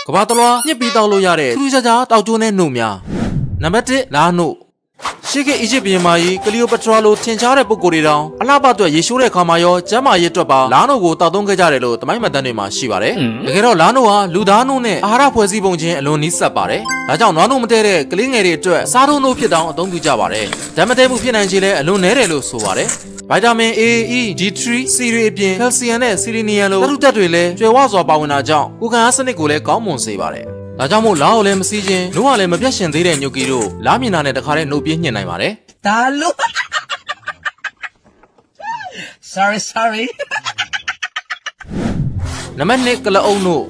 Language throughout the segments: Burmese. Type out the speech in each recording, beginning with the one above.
ကဘာတလွားညစ်ပြီးတောက်လို့ရတဲ့ထူးခြားခြားတောက်ကျိုးနဲ့နှုတ်များနံပါတ်1လာနှုတ်ရှေ့ကအီဂျစ်ဘုရင်မကြီးကလီယိုပထရာလိုထင်ရှားတဲ့ပုဂ္ဂိုလ်တွေတောင်အလှပအတွက်ရေရှိုးတဲ့ခါမှာရောကျမ်းမာရေးအတွက်ပါလာနှုတ်ကိုတောက်သုံးခဲ့ကြတယ်လို့တမိုင်းမှတ်တမ်းတွေမှာရှိပါတယ်တကယ်တော့လာနှုတ်ဟာလူသားနှုတ်နဲ့အာဟာရဖွဲ့စည်းပုံချင်းအလွန်နီးစပ်ပါတယ်ဒါကြောင့်နွားနှုတ်မတည့်တဲ့ကလေးငယ်တွေအတွက်စားထုံးနှုတ်ဖြစ်တောင်အသုံးပြုကြပါတယ်ဓာတ်မတည့်မှုဖြစ်နိုင်ခြေလည်းအလွန်နည်းတယ်လို့ဆိုပါတယ်ဗိုက်တာမင် A, E, D3, C တွေအပြင်ကယ်လ်ဆီယမ်နဲ့ဆီလီနီယမ်လိုသတ္တုဓာတ်တွေလည်းကျွယ်ဝစွာပါဝင်တာကြောင့်ကိုယ်ခံအားစနစ်ကိုလည်းကောင်းမွန်စေပါတယ်ဒါကြောင့်မို့လားကိုလည်းမစီးခြင်းနှုတ်ကလည်းမပြတ်ရှင်သေးတဲ့ညိုကီတို့လားမြင်တာနဲ့တခါတည်းနှုတ်ပြင်းညှင်နိုင်ပါတယ်ဒါလို့ sorry နံပါတ်2ကလအုပ်နှုတ်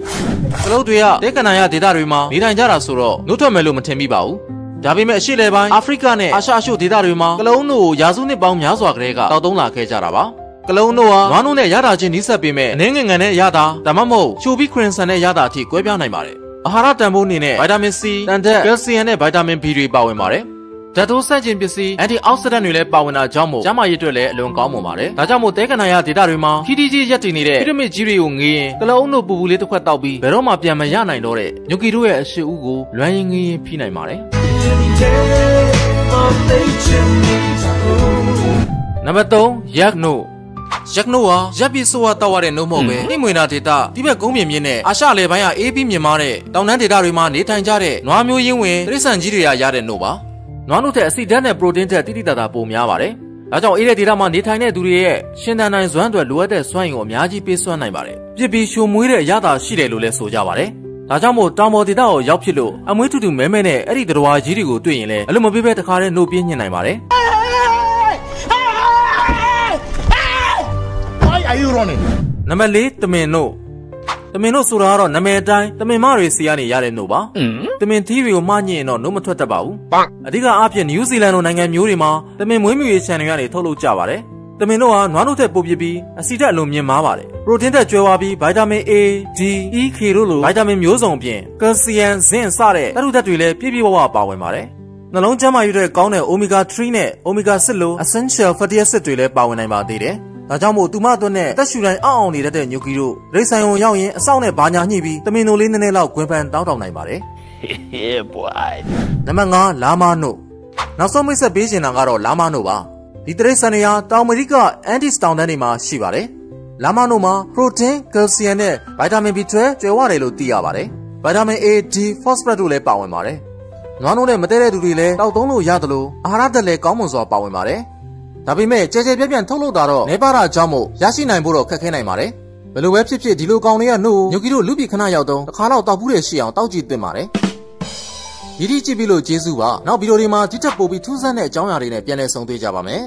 ကလအုပ်တွေကတဲကနာရဒေသတွေမှာနေထိုင်ကြတာဆိုတော့နှုတ်ထွက်မယ်လို့မထင်မိပါဘူးဒါပေမဲ့အရှေ့လယ်ပိုင်းအာဖရိကနဲ့အာရှအရှုဒေသတွေမှာကလအုပ်နှုတ်ကိုရာစုနှစ်ပေါင်းများစွာကတည်းကတောက်သုံးလာခဲ့ကြတာပါကလအုပ်နှုတ်ဟာနွားနှုတ်နဲ့ရတာချင်းနီးစပ်ပေမဲ့အနှဲငယ်ငယ်နဲ့ရတာဒါမှမဟုတ်ချိုပြီးခရင်ဆန်နဲ့ရတာအထိကွဲပြားနိုင်ပါတယ်အာဟာရတန်ဖိုးအနေနဲ့ဗိုက်တာမင် C တန်ဓာတ်ကယ်လ်ဆီယမ်နဲ့ဗိုက်တာမင် B တွေပါဝင်ပါတယ်ဓာတ်ထိုးဆန့်ကျင်ပစ္စည်းအန်တီအောက်ဆီဒန့်တွေလည်းပါဝင်တာကြောင့်မို့ကျန်းမာရေးအတွက်လည်းအလွန်ကောင်းမွန်ပါတယ်ဒါကြောင့်မို့တဲကနာရဒေသတွေမှာခီတီကြီးရက်တည်နေတဲ့ပီရမစ်ကြီးတွေကိုငေးရင်ကလအုပ်နှုတ်ပူပူလေးတစ်ခွက်တောက်ပြီးဘယ်တော့မှပြန်မရနိုင်တော့တဲ့ညိုကီတို့ရဲ့အရှိဦးကိုလွမ်းရင်ငေးရင်ဖိနိုင်ပါတယ်နံပါတ်3ရက်နှုတ်ရက်နှုတ်ဟာရက်ပြီးဆိုးဝါးတောက်ရတဲ့နှုတ်မဟုတ်ပဲနှိမ့်မွေနာဒေသတိဘက်ကုန်းပြင်မြင့်နဲ့အာရှလေပိုင်းကအေးပြီးမြင်မာတဲ့တောင်တန်းဒေသတွေမှာနေထိုင်ကြတဲ့နွားမျိုးရင်းဝင်တိရစ္ဆာန်ကြီးတွေကရတဲ့နှုတ်ပါနွားနှုတ်ထက်အဆီဓာတ်နဲ့ပရိုတင်းထက်တိတိတသာပိုများပါတယ်ဒါကြောင့်အေးတဲ့ဒေသမှာနေထိုင်တဲ့သူတွေရဲ့ရှင်သန်နိုင်စွမ်းအတွက်လိုအပ်တဲ့စွမ်းရည်ကိုအများကြီးပေးစွမ်းနိုင်ပါတယ်ပြစ်ပြီးရှုံမွေးတဲ့အရသာရှိတယ်လို့လည်းဆိုကြပါတယ်ဒါကြောင့်မို့တောင်ပေါ်ဒေသကိုရောက်ဖြစ်လို့အမွေးထူထူမဲမဲနဲ့အဲ့ဒီတော်ကြီးတွေကိုတွေ့ရင်လည်းအလိုမပေးပဲတခါတည်းနှုတ်ပြင်းညှင်နိုင်ပါတယ်နံပါတ်4တမင်နှုတ်ဆိုတာကတော့နာမည်အတိုင်းတမင်မတွေစီကနေရတဲ့နှုတ်ပါတမင်သီးတွေကိုမှားညှင်ရင်တော့နှုတ်မထွက်တတ်ပါဘူးအဓိကအားဖြင့်နယူးဇီလန်လိုနိုင်ငံမျိုးတွေမှာတမင်မွေးမြူရေးခြံတွေကနေထုတ်လုပ်ကြပါတယ်တမင်တို့ဟာနွားနှုတ်ထက်ပိုပြပြီးအဆီဓာတ်အလွန်မြင့်မားပါတယ်ပရိုတင်းထက်ကျွဲဝါပြီးဗိုက်တာမင် A, D, E, K တို့လိုဗိုက်တာမင်မျိုးစုံအပြင်ကယ်လ်ဆီယမ်ဇင့်စတဲ့သတ္တုဓာတ်တွေလည်းပြည့်ပြည့်ဝဝပါဝင်ပါတယ်နှလုံးကျန်းမာရေးအတွက်ကောင်းတဲ့ Omega 3 နဲ့ Omega 6 လို Essential Fatty Acid တွေလည်းပါဝင်နိုင်ပါသေးတယ်ဒါကြောင့်မို့သူမအတွက်နဲ့တက်ရှူတိုင်းအောင်နေတတ်တဲ့ညိုကီတို့ရိတ်ဆိုင်ုံရောက်ရင်အဆောက်နဲ့ဘာညာညှိပြီးတမင်တို့လေးနည်းနည်းလောက်ဂွင်ပန်တောင်းတောင်းနိုင်ပါတယ်နံပါတ်5လာမနှုတ်နောက်ဆုံးမိတ်ဆက်ပေးရှင်တာကတော့လာမနှုတ်ပါဒီတိရစ္ဆာန်တွေဟာတောင်အမေရိကအန်တီစတောင်တန်းတွေမှာရှိပါတယ်လာမနှုတ်မှာပရိုတင်းကယ်လ်ဆီယမ်နဲ့ဗိုက်တာမင် B12 ကျွယ်ဝတယ်လို့သိရပါတယ်ဗိုက်တာမင် A, D, phosphorus တို့လည်းပါဝင်ပါတယ်နွားနှုတ်နဲ့မတည့်တဲ့သူတွေလည်းတောက်သုံးလို့ရသလိုအာဟာရဓာတ်လည်းကောင်းမွန်စွာပါဝင်ပါတယ်ဒါပေမဲ့ကြဲကြဲပြန့်ပြန့်ထုတ်လုပ်တာတော့နေပါတာကြောင့်မို့ရရှိနိုင်ဖို့တော့ခက်ခဲနိုင်ပါတယ်ဘယ်လိုပဲဖြစ်ဖြစ်ဒီလိုကောင်တွေကနှုတ်ညိုကီတို့လူပြည်ခဏရောက်တော့တစ်ခါတော့တောက်ဘူးတဲ့ရှိအောင်တောက်ကြည့်သင့်ပါတယ်ဒီကြည့်ပြီးလို့ကျေးဇူးပါနောက်ဗီဒီယိုတွေမှာဒီထက်ပိုပြီးထူးဆန်းတဲ့အကြောင်းအရာတွေနဲ့ပြန်လည်ဆုံတွေ့ကြပါမယ်